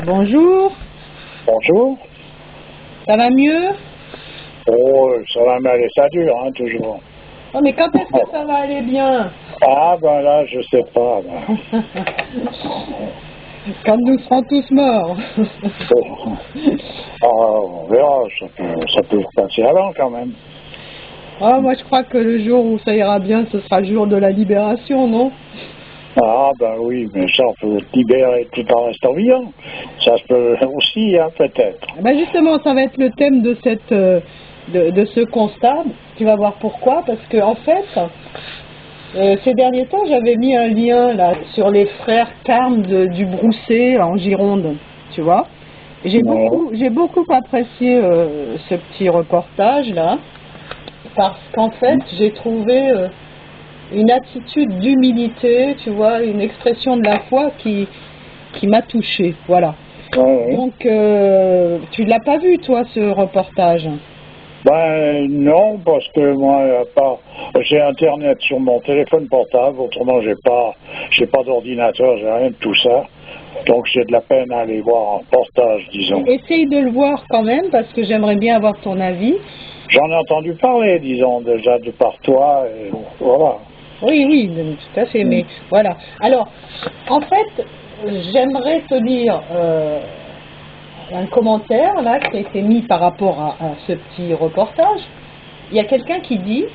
Bonjour, Bonjour. ça va mieux? Oh, ça va mal et ça dure, hein, toujours. Oh, mais quand est-ce que ça va aller bien? Ah, ben là, je sais pas. Ben. Quand nous serons tous morts. On verra, ça peut se passer avant quand même. Oh, moi je crois que le jour où ça ira bien, ce sera le jour de la libération, non? Ah, ben oui, mais ça, on peut se libérer tout en restant vivant. Ça se peut aussi, hein, peut-être. Ben justement, ça va être le thème de de ce constat. Tu vas voir pourquoi. Parce que en fait, ces derniers temps, j'avais mis un lien là sur les frères Carmes du Broussais en Gironde, tu vois. J'ai beaucoup apprécié ce petit reportage là, parce qu'en fait, j'ai trouvé une attitude d'humilité, tu vois, une expression de la foi qui m'a touchée, voilà. Ouais. Donc, tu l'as pas vu, toi, ce reportage? Ben non, parce que moi, à part, j'ai Internet sur mon téléphone portable, autrement j'ai pas d'ordinateur, j'ai rien de tout ça. Donc j'ai de la peine à aller voir en reportage, disons. Essaye de le voir quand même, parce que j'aimerais bien avoir ton avis. J'en ai entendu parler, disons, déjà de par toi, et voilà. Oui, oui, tout à fait, mais voilà. Alors, en fait, j'aimerais te lire un commentaire là qui a été mis par rapport à ce petit reportage. Il y a quelqu'un qui dit: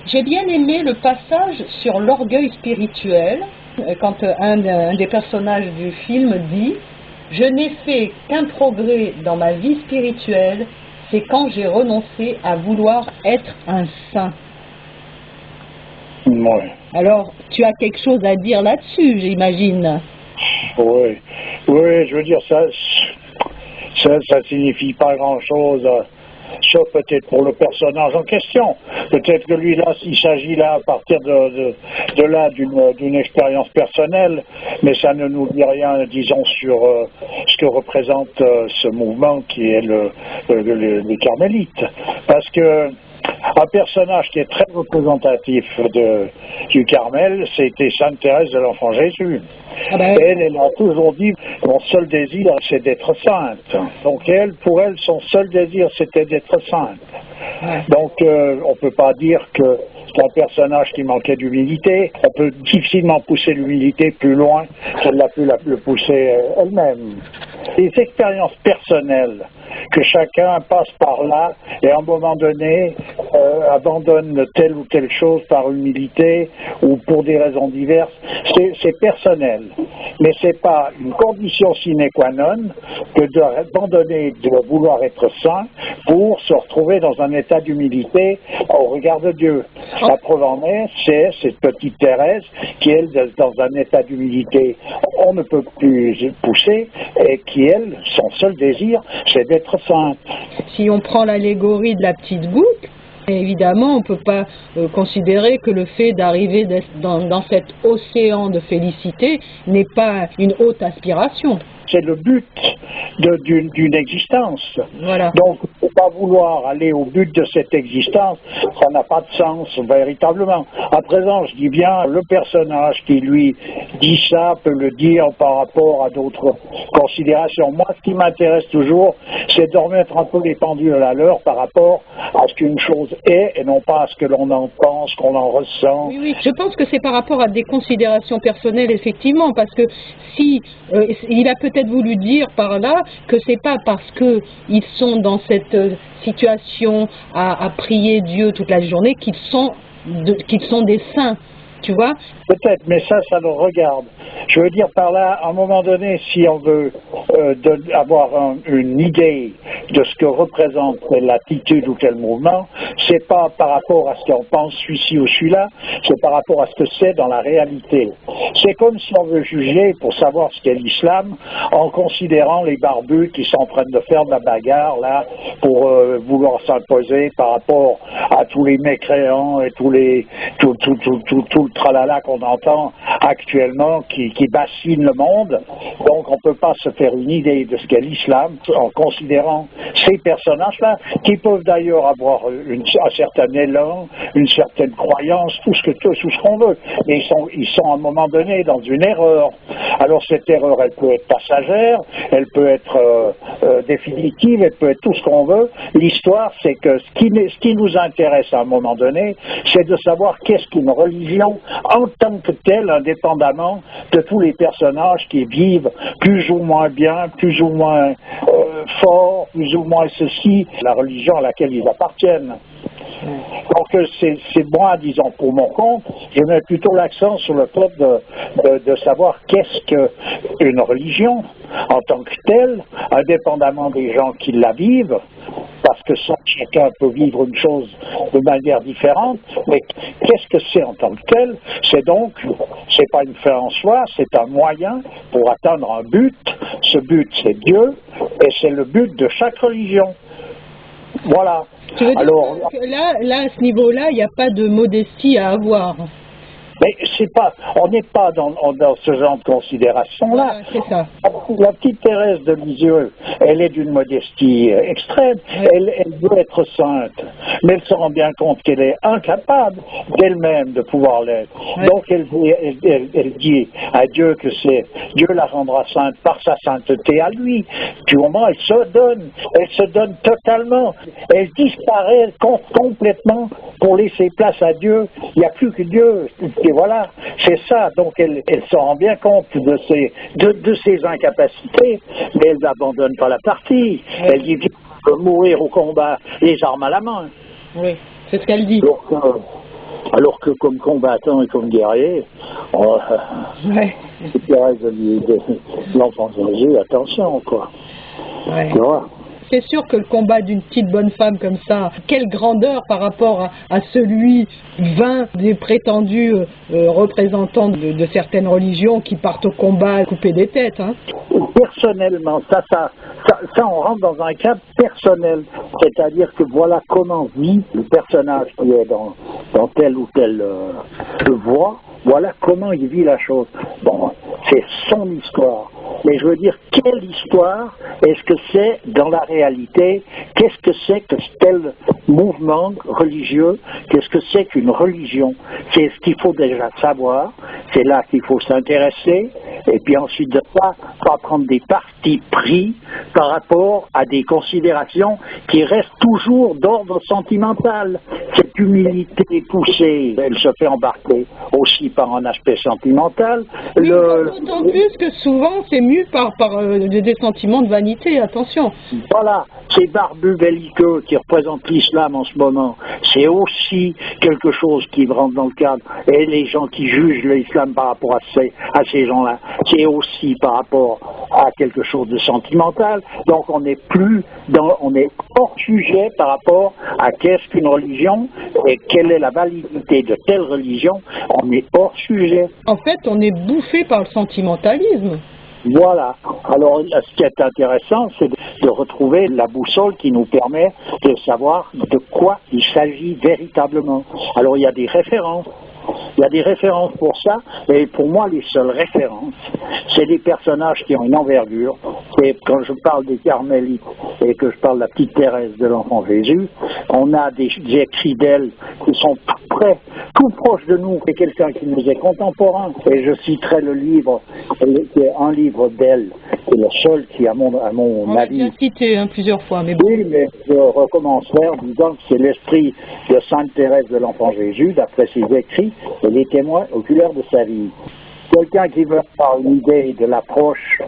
j'ai bien aimé le passage sur l'orgueil spirituel, quand un des personnages du film dit: je n'ai fait qu'un progrès dans ma vie spirituelle, c'est quand j'ai renoncé à vouloir être un saint. Ouais. Alors, tu as quelque chose à dire là-dessus, j'imagine. Oui, oui, je veux dire, ça signifie pas grand-chose, sauf peut-être pour le personnage en question. Peut-être que lui, là, il s'agit là, à partir de là, d'une expérience personnelle, mais ça ne nous dit rien, disons, sur ce que représente ce mouvement qui est les carmélites. Parce que un personnage qui est très représentatif du Carmel, c'était Sainte Thérèse de l'Enfant Jésus. Ah ben... Elle a toujours dit, mon seul désir, c'est d'être sainte. Donc pour elle, son seul désir, c'était d'être sainte. Ouais. Donc on ne peut pas dire que c'est un personnage qui manquait d'humilité. On peut difficilement pousser l'humilité plus loin qu'elle a pu le pousser elle-même. Les expériences personnelles que chacun passe par là et à un moment donné abandonne telle ou telle chose par humilité ou pour des raisons diverses, c'est personnel. Mais ce n'est pas une condition sine qua non que d'abandonner de vouloir être saint pour se retrouver dans un état d'humilité au regard de Dieu. La preuve en est, c'est cette petite Thérèse qui, elle, dans un état d'humilité, on ne peut plus pousser et qui, elle, son seul désir, c'est d'être sainte. Si on prend l'allégorie de la petite goutte, évidemment, on ne peut pas considérer que le fait d'arriver dans cet océan de félicité n'est pas une haute aspiration. C'est le but d'une existence. Voilà. Donc, il ne faut pas vouloir aller au but de cette existence, ça n'a pas de sens véritablement. À présent, je dis bien, le personnage qui lui dit ça peut le dire par rapport à d'autres considérations. Moi, ce qui m'intéresse toujours, c'est de remettre un peu les pendules à l'heure par rapport à ce qu'une chose est et non pas à ce que l'on en pense, qu'on en ressent. Oui, oui, je pense que c'est par rapport à des considérations personnelles, effectivement, parce que si il a peut-être voulu dire par là que c'est pas parce que ils sont dans cette situation à prier Dieu toute la journée qu'ils sont des saints, tu vois. Peut-être, mais ça le regarde. Je veux dire par là, à un moment donné, si on veut avoir une idée de ce que représente telle attitude ou tel mouvement, c'est pas par rapport à ce qu'on pense celui-ci ou celui-là, c'est par rapport à ce que c'est dans la réalité. C'est comme si on veut juger pour savoir ce qu'est l'islam en considérant les barbus qui sont en train de faire de la bagarre là pour vouloir s'imposer par rapport à tous les mécréants et tout le tralala qu'on entend actuellement qui bassine le monde. Donc on ne peut pas se faire une une idée de ce qu'est l'islam en considérant ces personnages-là, qui peuvent d'ailleurs avoir un certain élan, une certaine croyance, tout ce qu'on veut. Mais ils sont à un moment donné dans une erreur. Alors cette erreur, elle peut être passagère, elle peut être définitive, elle peut être tout ce qu'on veut. L'histoire, c'est que ce qui nous intéresse à un moment donné, c'est de savoir qu'est-ce qu'une religion en tant que telle, indépendamment de tous les personnages qui vivent plus ou moins bien, plus ou moins fort, plus ou moins ceci, la religion à laquelle ils appartiennent. Donc c'est moi, disons, pour mon compte, je mets plutôt l'accent sur le fait de savoir qu'est-ce qu'une religion en tant que telle, indépendamment des gens qui la vivent, parce que chacun peut vivre une chose de manière différente, mais qu'est-ce que c'est en tant que tel? C'est pas une fin en soi, c'est un moyen pour atteindre un but. Ce but, c'est Dieu, et c'est le but de chaque religion. Voilà. Tu veux dire que là, à ce niveau-là, il n'y a pas de modestie à avoir? Mais on n'est pas dans ce genre de considération-là. Voilà, c'est ça. La petite Thérèse de Lisieux, elle est d'une modestie extrême. Elle veut être sainte, mais elle se rend bien compte qu'elle est incapable d'elle-même de pouvoir l'être. Donc elle dit à Dieu que Dieu la rendra sainte par sa sainteté à lui. Puis au moment, elle se donne totalement. Elle disparaît complètement pour laisser place à Dieu. Il n'y a plus que Dieu. Et voilà, c'est ça. Donc elle se rend bien compte de ses incapacités, mais elle n'abandonne pas la partie. Elle dit mourir au combat, les armes à la main. Oui, c'est ce qu'elle dit. Alors que comme combattant et comme guerrier, c'est Thérèse de l'enfant Jésus, attention, quoi. Ouais. Tu vois? C'est sûr que le combat d'une petite bonne femme comme ça, quelle grandeur par rapport à celui 20 des prétendus représentants de certaines religions qui partent au combat à couper des têtes. Hein. Personnellement, ça, on rentre dans un cadre personnel, c'est-à-dire que voilà comment vit le personnage qui est dans telle ou telle voie, voilà comment il vit la chose. Bon, c'est son histoire. Mais je veux dire, quelle histoire est-ce que c'est dans la réalité? Qu'est-ce que c'est que tel mouvement religieux? Qu'est-ce que c'est qu'une religion? C'est ce qu'il faut déjà savoir. C'est là qu'il faut s'intéresser. Et puis ensuite de ça, pas prendre des partis pris par rapport à des considérations qui restent toujours d'ordre sentimental. Cette humilité poussée, elle se fait embarquer aussi par un aspect sentimental. Oui, d'autant plus que souvent c'est mu par des sentiments de vanité, attention. Voilà, ces barbus belliqueux qui représentent l'islam en ce moment, c'est aussi quelque chose qui rentre dans le cadre. Et les gens qui jugent l'islam par rapport à ces gens-là, c'est aussi par rapport à quelque chose de sentimental. Donc on est hors sujet par rapport à qu'est-ce qu'une religion et quelle est la validité de telle religion. On est hors sujet. En fait, on est bouffé par le sentimentalisme. Voilà. Alors, ce qui est intéressant, c'est de retrouver la boussole qui nous permet de savoir de quoi il s'agit véritablement. Alors, il y a des références. Il y a des références pour ça, et pour moi, les seules références, c'est des personnages qui ont une envergure. Et quand je parle des Carmélites et que je parle de la petite Thérèse de l'Enfant Jésus, on a des écrits d'elle qui sont tout proches de nous. C'est quelqu'un qui nous est contemporain. Et je citerai le livre, qui est un livre d'elle, qui est le seul qui, à mon avis... On l'a bien cité plusieurs fois, mais bon. Oui, mais je recommencerai en disant que c'est l'esprit de Sainte Thérèse de l'Enfant Jésus, d'après ses écrits, et les témoins oculaires de sa vie. Quelqu'un qui veut avoir une idée de l'approche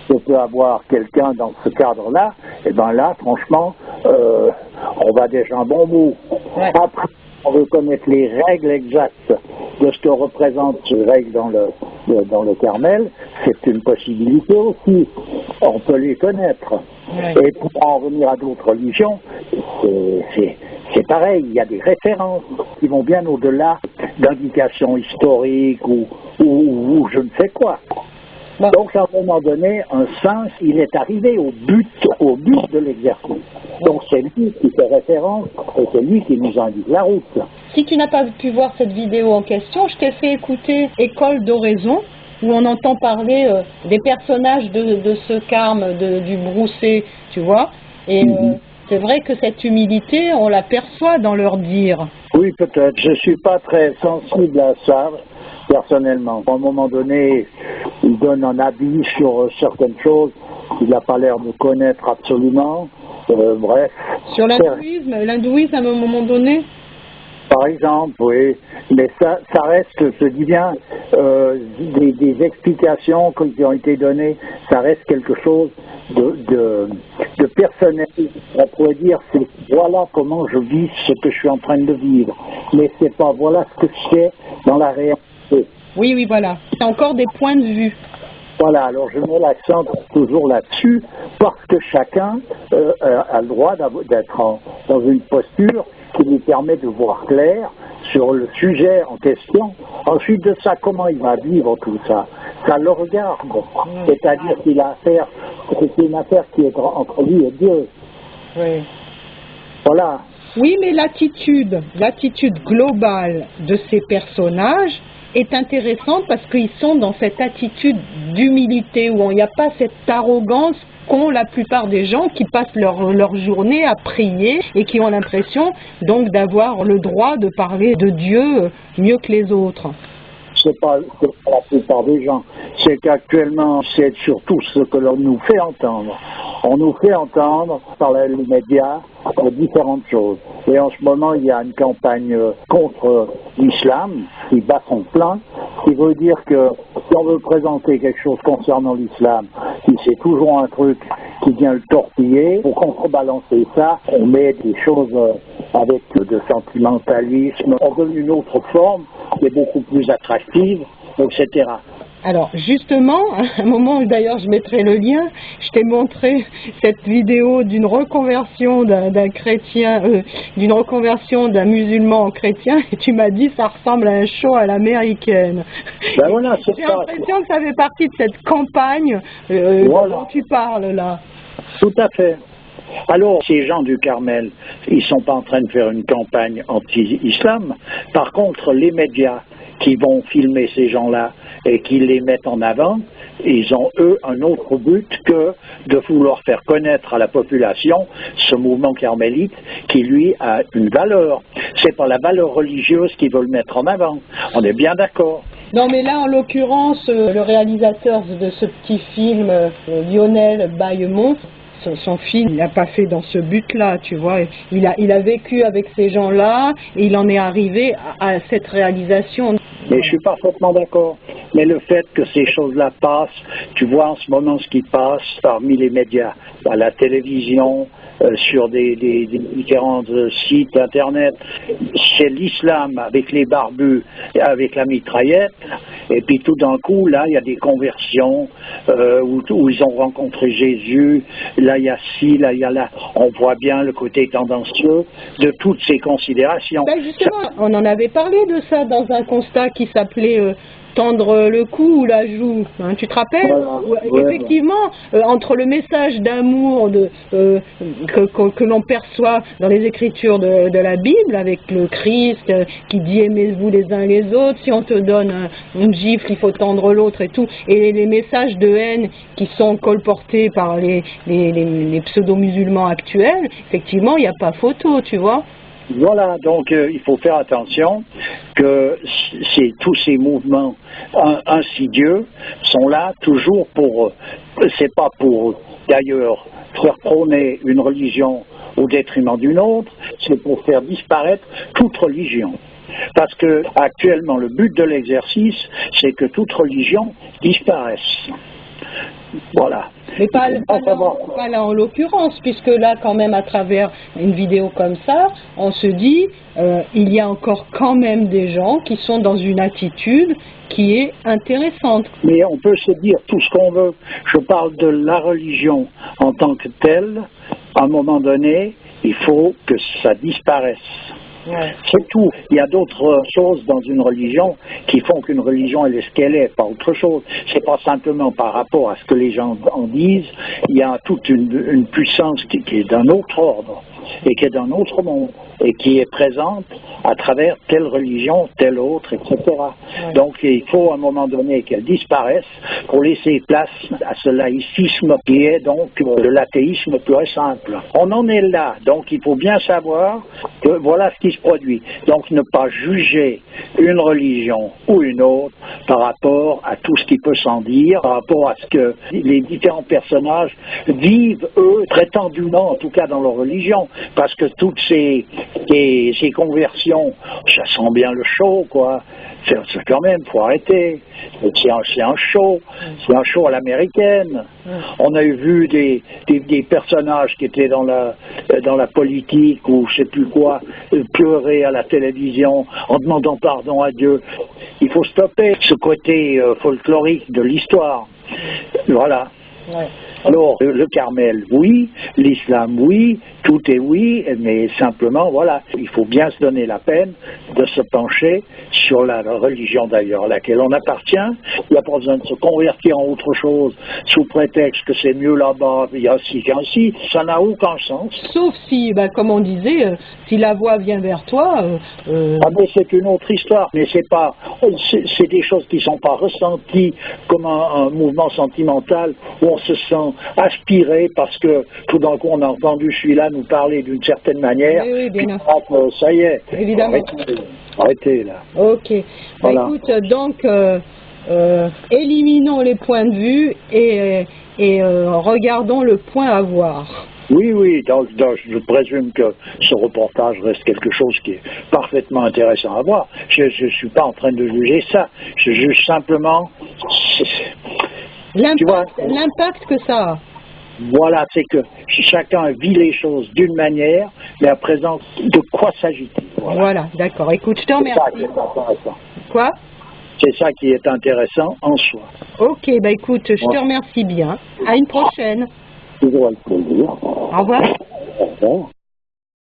que peut avoir quelqu'un dans ce cadre-là, et bien là, franchement, on va déjà un bon bout. Ouais. Après, on veut connaître les règles exactes de ce que représentent ces règles dans le Carmel, c'est une possibilité aussi. On peut les connaître. Ouais. Et pour en revenir à d'autres religions, c'est pareil, il y a des références qui vont bien au-delà d'indications historiques ou je ne sais quoi. Bon. Donc, à un moment donné, un sens, il est arrivé au but de l'exercice. Donc, c'est lui qui fait référence et c'est lui qui nous indique la route. Si tu n'as pas pu voir cette vidéo en question, je t'ai fait écouter École d'oraison où on entend parler des personnages de ce karma, du broussé, tu vois. Et c'est vrai que cette humilité, on l'aperçoit dans leur dire. Oui, peut-être. Je ne suis pas très sensible à ça, personnellement. À un moment donné, il donne un avis sur certaines choses qu'il n'a pas l'air de connaître absolument. Bref. Sur l'hindouisme, à un moment donné? Par exemple, oui. Mais ça reste, je dis bien, des explications qui ont été données, ça reste quelque chose de personnel. On pourrait dire, c'est voilà comment je vis ce que je suis en train de vivre. Mais c'est pas voilà ce que c'est dans la réalité. Oui, oui, voilà. C'est encore des points de vue. Voilà, alors je mets l'accent toujours là-dessus, parce que chacun a le droit d'être dans une posture qui lui permet de voir clair sur le sujet en question. Ensuite de ça, comment il va vivre tout ça? Ça le regarde. C'est-à-dire qu'il a affaire, c'est une affaire qui est entre lui et Dieu. Oui. Voilà. Oui, mais l'attitude globale de ces personnages est intéressante parce qu'ils sont dans cette attitude d'humilité où il n'y a pas cette arrogance qu'ont la plupart des gens qui passent leur journée à prier et qui ont l'impression donc d'avoir le droit de parler de Dieu mieux que les autres. C'est pas la plupart des gens. C'est qu'actuellement, c'est surtout ce que l'on nous fait entendre. On nous fait entendre par les médias différentes choses. Et en ce moment, il y a une campagne contre l'islam qui bat son plein, ce qui veut dire que si on veut présenter quelque chose concernant l'islam, si c'est toujours un truc qui vient le torpiller, pour contrebalancer ça, on met des choses avec de sentimentalisme, on donne une autre forme qui est beaucoup plus attractive, etc. Alors justement, à un moment, d'ailleurs je mettrai le lien, je t'ai montré cette vidéo d'une reconversion d'un chrétien, d'une reconversion d'un musulman en chrétien, et tu m'as dit ça ressemble à un show à l'américaine. Ben voilà, c'est J'ai l'impression que ça fait partie de cette campagne dont tu parles là. Tout à fait. Alors, ces gens du Carmel, ils ne sont pas en train de faire une campagne anti-islam. Par contre, les médias qui vont filmer ces gens-là et qui les mettent en avant, ils ont, eux, un autre but que de vouloir faire connaître à la population ce mouvement carmélite qui, lui, a une valeur. C'est pas la valeur religieuse qu'ils veulent mettre en avant. On est bien d'accord. Non, mais là, en l'occurrence, le réalisateur de ce petit film, Lionel Baillemont, son film, il n'a pas fait dans ce but-là, tu vois. Il a vécu avec ces gens-là et il en est arrivé à cette réalisation. Mais je suis parfaitement d'accord. Mais le fait que ces choses-là passent, tu vois en ce moment ce qui passe parmi les médias, à la télévision, sur des différents sites internet, c'est l'islam avec les barbus, avec la mitraillette, et puis tout d'un coup, là, il y a des conversions où ils ont rencontré Jésus, là, il y a ci, là, il y a là. On voit bien le côté tendancieux de toutes ces considérations. Ben justement, on en avait parlé de ça dans un constat qui s'appelait tendre le cou ou la joue, hein, tu te rappelles? Voilà. Effectivement, entre le message d'amour que l'on perçoit dans les écritures de la Bible, avec le Christ qui dit aimez-vous les uns les autres, si on te donne une gifle, il faut tendre l'autre et tout, et les messages de haine qui sont colportés par les pseudo-musulmans actuels, effectivement, il n'y a pas photo, tu vois. Voilà, donc il faut faire attention que tous ces mouvements insidieux sont là toujours pour, c'est pas pour d'ailleurs faire prôner une religion au détriment d'une autre, c'est pour faire disparaître toute religion. Parce que actuellement le but de l'exercice, c'est que toute religion disparaisse. Voilà. Mais pas là en l'occurrence, puisque là quand même à travers une vidéo comme ça, on se dit il y a encore quand même des gens qui sont dans une attitude qui est intéressante. Mais on peut se dire tout ce qu'on veut. Je parle de la religion en tant que telle. À un moment donné, il faut que ça disparaisse. Ouais. C'est tout. Il y a d'autres choses dans une religion qui font qu'une religion elle est ce qu'elle est, pas autre chose. C'est pas simplement par rapport à ce que les gens en disent. Il y a toute une puissance qui est d'un autre ordre. et qui est d'un autre monde et qui est présente à travers telle religion, telle autre, etc. Ouais. Donc il faut à un moment donné qu'elle disparaisse pour laisser place à ce laïcisme qui est donc le l'athéisme pur et simple. On en est là, donc il faut bien savoir que voilà ce qui se produit. Donc ne pas juger une religion ou une autre par rapport à tout ce qui peut s'en dire, par rapport à ce que les différents personnages vivent, eux, prétendument, en tout cas dans leur religion, parce que toutes ces conversions, ça sent bien le show, quoi. C'est quand même, faut arrêter. C'est un show à l'américaine. On a vu des personnages qui étaient dans la politique ou je sais plus quoi, pleurer à la télévision en demandant pardon à Dieu. Il faut stopper ce côté folklorique de l'histoire. Voilà. Ouais. Alors, le Carmel, oui, l'islam, oui, tout est oui, mais simplement, voilà, il faut bien se donner la peine de se pencher sur la religion d'ailleurs à laquelle on appartient. Il n'y a pas besoin de se convertir en autre chose sous prétexte que c'est mieux là-bas, il y a ci, qu'ainsi, ça n'a aucun sens. Sauf si, comme on disait, si la voix vient vers toi... Ah mais c'est une autre histoire, mais c'est des choses qui ne sont pas ressenties comme un mouvement sentimental où on se sent aspiré parce que tout d'un coup on a entendu celui-là nous parler d'une certaine manière. Oui, bien ça y est. Évidemment. Arrêtez là. Ok. Voilà. Écoute, donc, éliminons les points de vue et regardons le point à voir. Oui, donc, je présume que ce reportage reste quelque chose qui est parfaitement intéressant à voir. Je ne suis pas en train de juger ça. Je juge simplement... L'impact que ça a. Voilà, c'est que chacun vit les choses d'une manière, mais à présent, de quoi s'agit-il? Voilà, d'accord. Écoute, je te remercie. C'est ça qui est intéressant. Quoi? C'est ça qui est intéressant en soi. Ok, écoute, je te remercie bien. À une prochaine. Toujours avec plaisir. Au revoir. Au revoir.